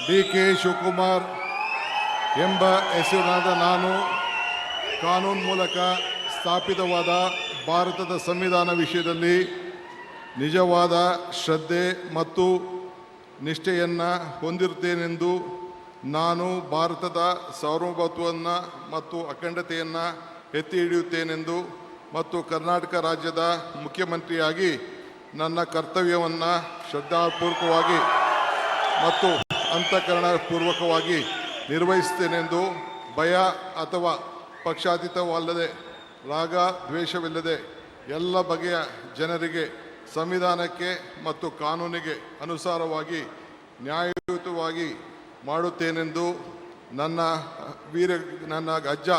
ಡಿ.ಕೆ. ಶಿವಕುಮಾರ್ ಎಂಬ ಹೆಸರಿನಾದ ನಾನು ಕಾನೂನು ಮೂಲಕ ಸ್ಥಾಪಿತವಾದ ಭಾರತದ ಸಂವಿಧಾನ ವಿಷಯದಲ್ಲಿ ನಿಜವಾದ ಶ್ರದ್ಧೆ ಮತ್ತು ನಿಷ್ಠೆಯನ್ನು ಹೊಂದಿರುತ್ತೇನೆಂದು ನಾನು ಭಾರತದ ಸಾರ್ವಭೌಮತ್ವವನ್ನು ಮತ್ತು ಅಖಂಡತೆಯನ್ನು ಎತ್ತಿ ಹಿಡಿಯುತ್ತೇನೆಂದು ಮತ್ತು ಕರ್ನಾಟಕ ರಾಜ್ಯದ ಮುಖ್ಯಮಂತ್ರಿಯಾಗಿ ನನ್ನ ಕರ್ತವ್ಯವನ್ನು ಶ್ರದ್ಧಾಪೂರ್ವಕವಾಗಿ ಮತ್ತು ಅಂತಃಕರಣಪೂರ್ವಕವಾಗಿ ನಿರ್ವಹಿಸುತ್ತೇನೆಂದು ಭಯ ಅಥವಾ ಪಕ್ಷಾತೀತವಲ್ಲದೆ ರಾಗ ದ್ವೇಷವಿಲ್ಲದೆ ಎಲ್ಲ ಬಗೆಯ ಜನರಿಗೆ ಸಂವಿಧಾನಕ್ಕೆ ಮತ್ತು ಕಾನೂನಿಗೆ ಅನುಸಾರವಾಗಿ ನ್ಯಾಯಯುತವಾಗಿ ಮಾಡುತ್ತೇನೆಂದು ನನ್ನ ಅಜ್ಜ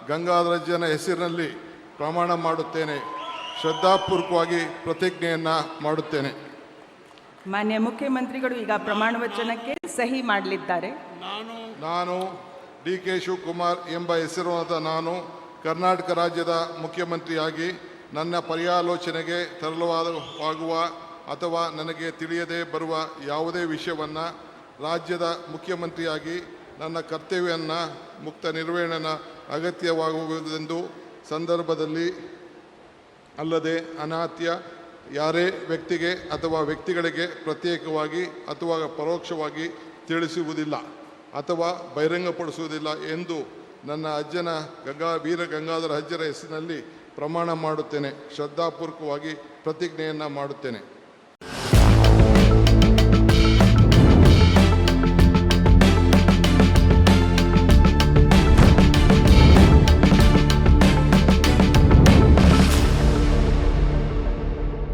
ಗಂಗಾಧರಜ್ಜನ ಹೆಸರಿನಲ್ಲಿ ಪ್ರಮಾಣ ಮಾಡುತ್ತೇನೆ. ಶ್ರದ್ಧಾಪೂರ್ವಕವಾಗಿ ಪ್ರತಿಜ್ಞೆಯನ್ನು ಮಾಡುತ್ತೇನೆ. ಮಾನ್ಯ ಮುಖ್ಯಮಂತ್ರಿಗಳು ಈಗ ಪ್ರಮಾಣ ವಚನಕ್ಕೆ ಸಹಿ ಮಾಡಲಿದ್ದಾರೆ. ನಾನು ಡಿ.ಕೆ. ಶಿವಕುಮಾರ್ ಎಂಬ ಹೆಸರಾದ ನಾನು ಕರ್ನಾಟಕ ರಾಜ್ಯದ ಮುಖ್ಯಮಂತ್ರಿಯಾಗಿ ನನ್ನ ಪರ್ಯಾಲೋಚನೆಗೆ ತರಲಾಗುವ ಅಥವಾ ನನಗೆ ತಿಳಿಯದೇ ಬರುವ ಯಾವುದೇ ವಿಷಯವನ್ನು ರಾಜ್ಯದ ಮುಖ್ಯಮಂತ್ರಿಯಾಗಿ ನನ್ನ ಕರ್ತವ್ಯವನ್ನು ಮುಕ್ತ ನಿರ್ವಹಣೆಯ ಅಗತ್ಯವಾಗುವುದೆಂದು ಸಂದರ್ಭದಲ್ಲಿ ಅಲ್ಲದೆ ಅನಾತ್ಯ ಯಾರೇ ವ್ಯಕ್ತಿಗೆ ಅಥವಾ ವ್ಯಕ್ತಿಗಳಿಗೆ ಪ್ರತ್ಯೇಕವಾಗಿ ಅಥವಾ ಪರೋಕ್ಷವಾಗಿ ತಿಳಿಸುವುದಿಲ್ಲ ಅಥವಾ ಬಹಿರಂಗಪಡಿಸುವುದಿಲ್ಲ ಎಂದು ನನ್ನ ಅಜ್ಜನ ವೀರ ಗಂಗಾಧರ ಅಜ್ಜರ ಹೆಸರಿನಲ್ಲಿ ಪ್ರಮಾಣ ಮಾಡುತ್ತೇನೆ. ಶ್ರದ್ಧಾಪೂರ್ವಕವಾಗಿ ಪ್ರತಿಜ್ಞೆಯನ್ನು ಮಾಡುತ್ತೇನೆ.